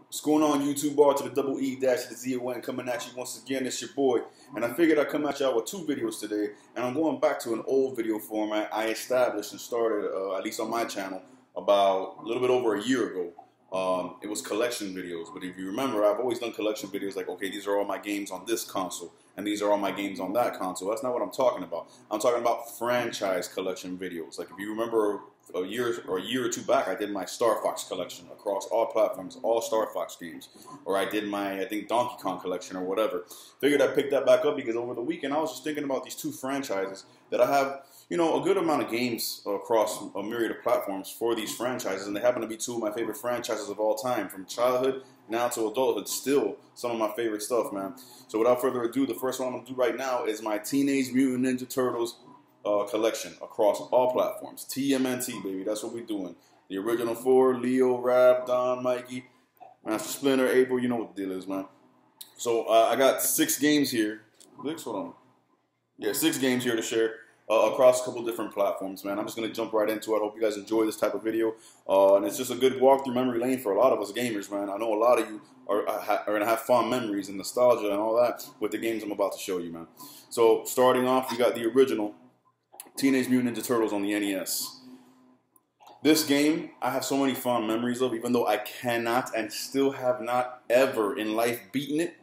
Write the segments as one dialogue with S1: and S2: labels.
S1: What's going on, YouTube? R to the double E dash to the Z-O-N coming at you once again. It's your boy, and I figured I'd come at y'all with two videos today, and I'm going back to an old video format I established and started, at least on my channel, about a little bit over a year ago. It was collection videos, but if you remember, I've always done collection videos like, okay, these are all my games on this console, and these are all my games on that console. That's not what I'm talking about. I'm talking about franchise collection videos. Like if you remember a year or two back, I did my Star Fox collection across all platforms, all Star Fox games. Or I did my, I think, Donkey Kong collection or whatever. Figured I'd pick that back up because over the weekend I was just thinking about these two franchises that I have, you know, a good amount of games across a myriad of platforms for these franchises, and they happen to be two of my favorite franchises of all time, from childhood now to adulthood. Still some of my favorite stuff, man. So without further ado, the first one I'm gonna do right now is my Teenage Mutant Ninja Turtles collection across all platforms. TMNT, baby, that's what we're doing. The original four: Leo, Rav, Don, Mikey, Master Splinter, April. You know what the deal is, man. So I got 6 games here. Hold on. Yeah, 6 games here to share across a couple different platforms, man. I'm just going to jump right into it. I hope you guys enjoy this type of video. And it's just a good walk through memory lane for a lot of us gamers, man. I know a lot of you are going to have fond memories and nostalgia and all that with the games I'm about to show you, man. So starting off, we got the original Teenage Mutant Ninja Turtles on the NES. This game, I have so many fond memories of, even though I cannot and still have not ever in life beaten it.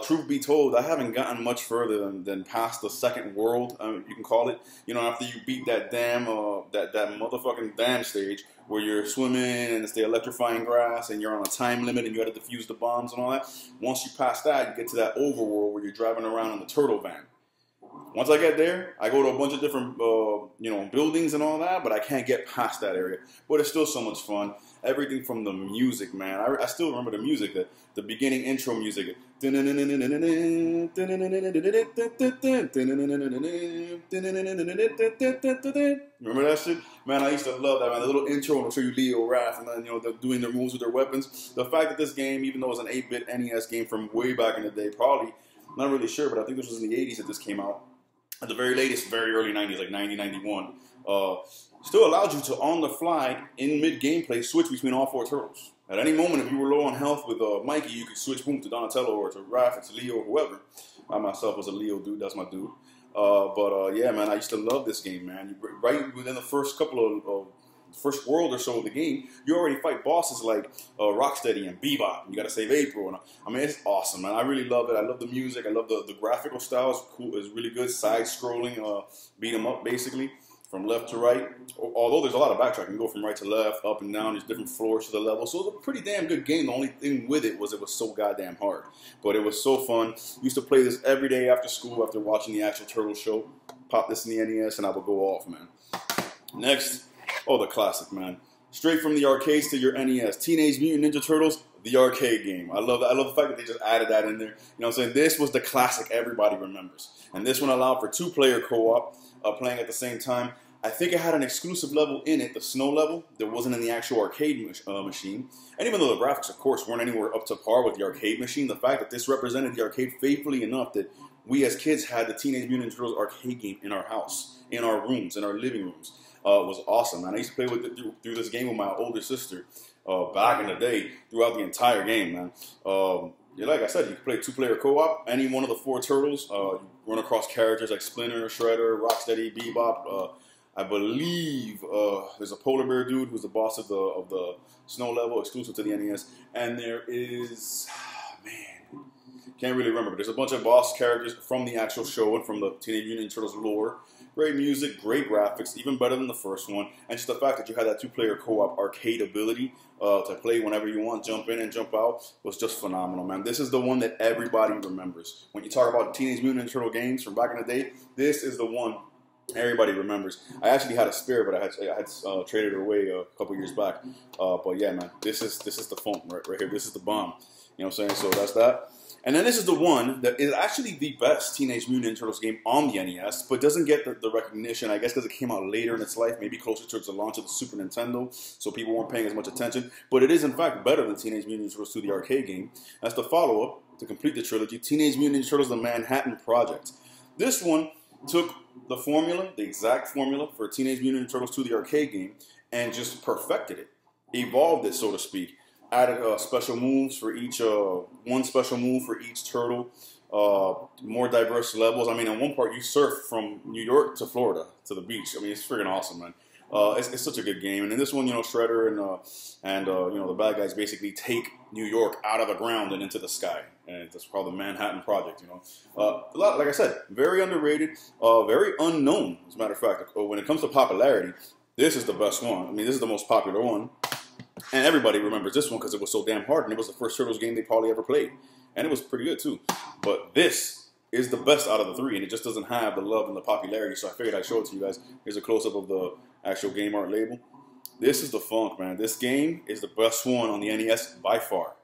S1: Truth be told, I haven't gotten much further than past the second world, you can call it. You know, after you beat that dam, that motherfucking dam stage where you're swimming and it's the electrifying grass and you're on a time limit and you got to defuse the bombs and all that. Once you pass that, you get to that overworld where you're driving around in the turtle van. Once I get there, I go to a bunch of different, you know, buildings and all that, but I can't get past that area. But it's still so much fun. Everything from the music, man. I still remember the music, the beginning intro music. Remember that shit? Man, I used to love that, man. The little intro will show you Leo, Raph, and then, you know, they're doing their moves with their weapons. The fact that this game, even though it's an 8-bit NES game from way back in the day, probably, not really sure, but I think this was in the 80s that this came out. At the very latest, very early 90s, like 90, 91. Still allowed you to, on the fly, in mid-gameplay, switch between all 4 turtles. At any moment, if you were low on health with Mikey, you could switch, boom, to Donatello or to Raph or to Leo or whoever. I myself was a Leo dude, that's my dude. Yeah, man, I used to love this game, man. Right within the first couple of first world or so of the game, you already fight bosses like Rocksteady and Bebop. You got to save April, and I mean, it's awesome, man. I really love it. I love the music. I love the graphical style. It's cool. It's really good. Side-scrolling, beat 'em up basically from left to right. Although there's a lot of backtracking, you go from right to left, up and down. There's different floors to the level, so it was a pretty damn good game. The only thing with it was so goddamn hard, but it was so fun. Used to play this every day after school, after watching the actual Turtle show. Pop this in the NES, and I would go off, man. Next. Oh, the classic, man. Straight from the arcades to your NES. Teenage Mutant Ninja Turtles, the arcade game. I love that. I love the fact that they just added that in there. You know what I'm saying? This was the classic everybody remembers. And this one allowed for 2-player co-op, playing at the same time. I think it had an exclusive level in it, the snow level, that wasn't in the actual arcade machine. And even though the graphics, of course, weren't anywhere up to par with the arcade machine, the fact that this represented the arcade faithfully enough that we as kids had the Teenage Mutant Ninja Turtles arcade game in our house, in our rooms, in our living rooms. Was awesome, man. I used to play with it through this game with my older sister back in the day, throughout the entire game, man. Yeah, like I said, you can play 2-player co-op. Any one of the 4 turtles. You run across characters like Splinter, Shredder, Rocksteady, Bebop. I believe there's a polar bear dude who's the boss of the snow level, exclusive to the NES. And there is, man, can't really remember, but there's a bunch of boss characters from the actual show and from the Teenage Mutant Ninja Turtles lore. Great music, great graphics, even better than the first one. And just the fact that you had that 2-player co-op arcade ability to play whenever you want, jump in and jump out, was just phenomenal, man. This is the one that everybody remembers. When you talk about Teenage Mutant Ninja Turtle games from back in the day, this is the one everybody remembers. I actually had a spare, but I had traded it away a couple years back. But yeah, man, this is the funk right here. This is the bomb. You know what I'm saying? So that's that. And then this is the one that is actually the best Teenage Mutant Ninja Turtles game on the NES, but doesn't get the recognition, I guess because it came out later in its life, maybe closer towards the launch of the Super Nintendo, so people weren't paying as much attention. But it is, in fact, better than Teenage Mutant Ninja Turtles 2, the arcade game. That's the follow-up to complete the trilogy, Teenage Mutant Ninja Turtles, The Manhattan Project. This one took the formula, the exact formula for Teenage Mutant Ninja Turtles 2, the arcade game, and just perfected it, evolved it, so to speak. Added special moves for each, one special move for each turtle. More diverse levels. I mean, in one part you surf from New York to Florida to the beach. I mean, it's freaking awesome, man. It's such a good game. And in this one, you know, Shredder and you know, the bad guys basically take New York out of the ground and into the sky. And that's called the Manhattan Project, you know. Like I said, very underrated, very unknown, as a matter of fact. When it comes to popularity, this is the best one. I mean, this is the most popular one. And everybody remembers this one because it was so damn hard. And it was the first Turtles game they probably ever played. And it was pretty good, too. But this is the best out of the three. And it just doesn't have the love and the popularity. So I figured I'd show it to you guys. Here's a close-up of the actual game art label. This is the funk, man. This game is the best one on the NES by far.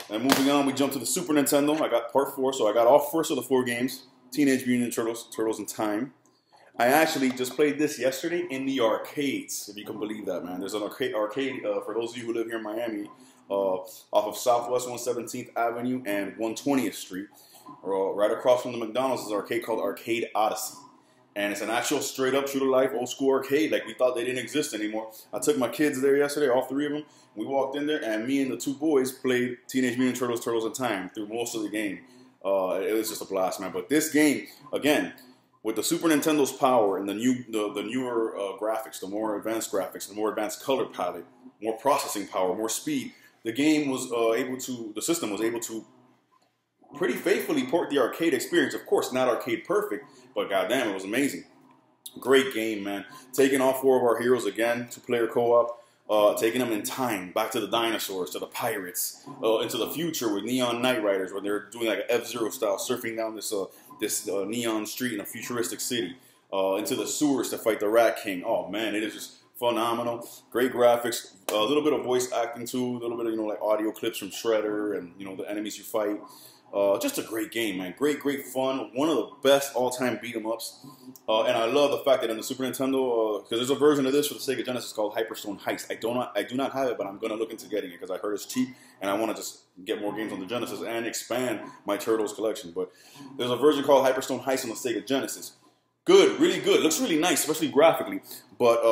S1: And moving on, we jump to the Super Nintendo. I got part 4, so I got all first of the 4 games. Teenage Mutant Ninja Turtles, Turtles in Time. I actually just played this yesterday in the arcades, if you can believe that, man. There's an arcade for those of you who live here in Miami, off of Southwest 117th Avenue and 120th Street. Right across from the McDonald's is an arcade called Arcade Odyssey. And it's an actual straight-up true-to-life old-school arcade, like we thought they didn't exist anymore. I took my kids there yesterday, all 3 of them. We walked in there, and me and the 2 boys played Teenage Mutant Turtles, Turtles in Time through most of the game. It was just a blast, man. But this game, again, with the Super Nintendo's power and the newer graphics, the more advanced graphics, the more advanced color palette, more processing power, more speed, the game was the system was able to pretty faithfully port the arcade experience. Of course, not arcade perfect, but goddamn, it was amazing. Great game, man. Taking all 4 of our heroes again, 2-player co-op, taking them in time, back to the dinosaurs, to the pirates, into the future with Neon Knight Riders, where they're doing like an F-Zero style, surfing down this neon street in a futuristic city, into the sewers to fight the Rat King. Oh man, it is just phenomenal. Great graphics, a little bit of voice acting too, a little bit of, you know, like audio clips from Shredder and, you know, the enemies you fight. Just a great game, man. Great fun. One of the best all-time beat-em-ups. And I love the fact that in the Super Nintendo, because there's a version of this for the Sega Genesis called Hyperstone Heist. I do not have it, but I'm going to look into getting it because I heard it's cheap, and I want to just get more games on the Genesis and expand my Turtles collection. But there's a version called Hyperstone Heist on the Sega Genesis. Good, really good. Looks really nice, especially graphically. But,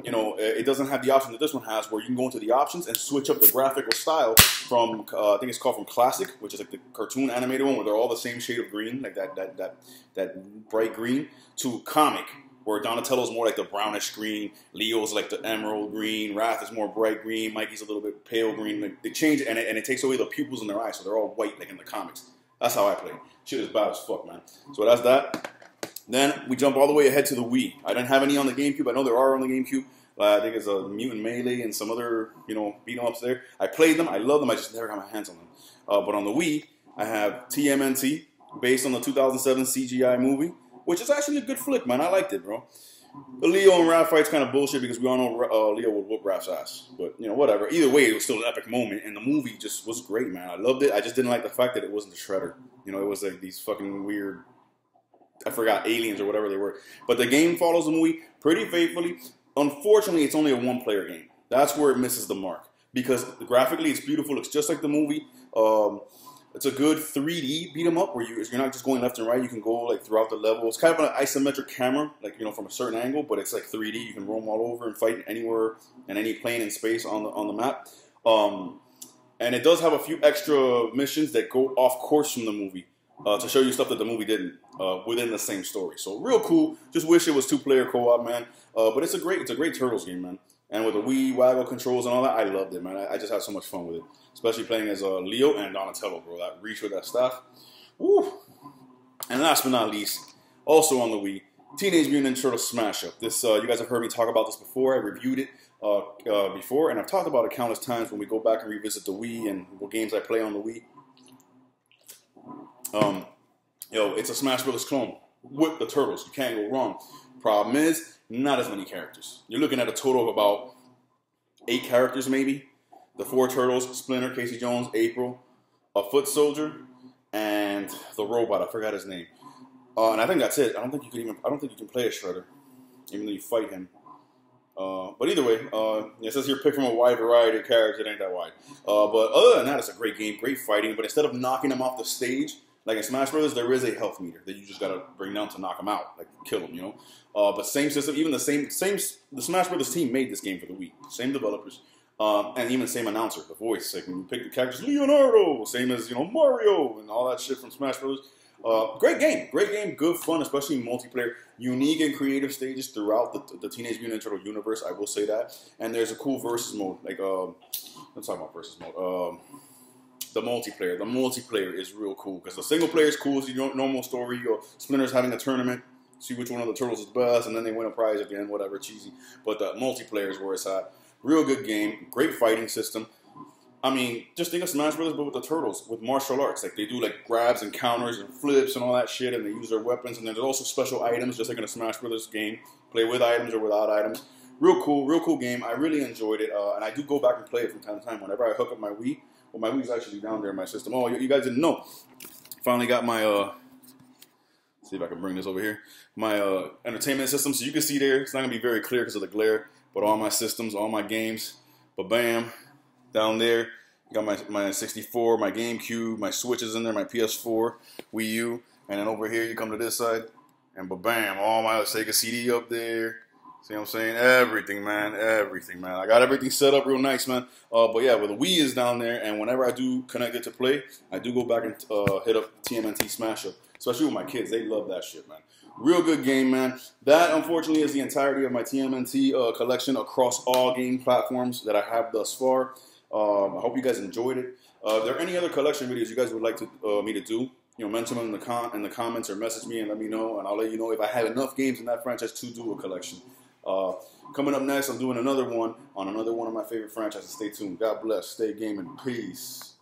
S1: you know, it doesn't have the option that this one has where you can go into the options and switch up the graphical style from, I think it's called from Classic, which is like the cartoon animated one where they're all the same shade of green, like that bright green, to Comic, where Donatello's more like the brownish green, Leo's like the emerald green, Wrath is more bright green, Mikey's a little bit pale green. Like, they change it, and it takes away the pupils in their eyes, so they're all white like in the comics. That's how I play. Shit is bad as fuck, man. So that's that. Then we jump all the way ahead to the Wii. I didn't have any on the GameCube. I know there are on the GameCube. I think it's a Mutant Melee and some other, you know, beat-em-ups there. I played them. I love them. I just never got my hands on them. But on the Wii, I have TMNT, based on the 2007 CGI movie, which is actually a good flick, man. I liked it, bro. The Leo and Raph fight's kind of bullshit because we all know Leo would whoop Raph's ass. But, you know, whatever. Either way, it was still an epic moment, and the movie just was great, man. I loved it. I just didn't like the fact that it wasn't the Shredder. You know, it was like these fucking weird, I forgot, aliens or whatever they were. But the game follows the movie pretty faithfully. Unfortunately, it's only a 1-player game. That's where it misses the mark. Because graphically, it's beautiful. Looks just like the movie. It's a good 3D beat 'em up where you're not just going left and right. You can go like throughout the level. It's kind of an isometric camera, like, you know, from a certain angle, but it's like 3D. You can roam all over and fight anywhere and any plane in space on the map. And it does have a few extra missions that go off course from the movie. To show you stuff that the movie didn't within the same story. So real cool. Just wish it was 2-player co-op, man. But it's a great Turtles game, man. And with the Wii waggle controls and all that, I loved it, man. I just had so much fun with it, especially playing as Leo and Donatello, bro. That reach with that staff, woo. And last but not least, also on the Wii, Teenage Mutant Ninja Turtles Smash Up. This you guys have heard me talk about this before. I reviewed it before, and I've talked about it countless times when we go back and revisit the Wii and what games I play on the Wii. It's a Smash Brothers clone with the Turtles. You can't go wrong. Problem is, not as many characters. You're looking at a total of about 8 characters, maybe. The 4 Turtles: Splinter, Casey Jones, April, a Foot Soldier, and the robot. I forgot his name. And I think that's it. I don't think you can play a Shredder, even though you fight him. But either way, it says here pick from a wide variety of characters. It ain't that wide. But other than that, it's a great game, great fighting. But instead of knocking them off the stage, like in Smash Brothers, there is a health meter that you just gotta bring down to knock them out, like kill them, you know. But same system, even the Smash Brothers team made this game for the Wii. Same developers. And even same announcer, the voice. Like when you pick the characters, Leonardo, same as Mario and all that shit from Smash Bros. Great game, good fun, especially in multiplayer. Unique and creative stages throughout the Teenage Mutant Ninja Turtle universe. I will say that. And there's a cool versus mode. Like let's talk about versus mode. The multiplayer is real cool because the single player is cool. It's your normal story. Splinter's having a tournament. See which one of the turtles is best, and then they win a prize at the end, whatever, cheesy. But the multiplayer is where it's at. Real good game, great fighting system. I mean, just think of Smash Brothers, but with the turtles, with martial arts. Like, they do, like, grabs and counters and flips and all that shit, and they use their weapons. And then there's also special items, just like in a Smash Brothers game. Play with items or without items. Real cool game. I really enjoyed it, and I do go back and play it from time to time. Whenever I hook up my Wii, well, my Wii's actually down there in my system. Oh, you guys didn't know. Finally got my, see if I can bring this over here. My entertainment system, so you can see there. It's not going to be very clear because of the glare, but all my systems, all my games, bam, down there. Got my 64, my GameCube, my Switches in there, my PS4, Wii U, and then over here you come to this side, and bam, all my Sega CD up there. See what I'm saying? Everything, man. I got everything set up real nice, man. But yeah, well, the Wii is down there, and whenever I do connect it to play, I do go back and hit up TMNT Smash Up. Especially with my kids. They love that shit, man. Real good game, man. That, unfortunately, is the entirety of my TMNT collection across all game platforms that I have thus far. I hope you guys enjoyed it. If there are any other collection videos you guys would like to me to do, mention them in the comments or message me and let me know, and I'll let you know if I have enough games in that franchise to do a collection. Coming up next, I'm doing another one on another one of my favorite franchises. Stay tuned. God bless. Stay gaming. Peace.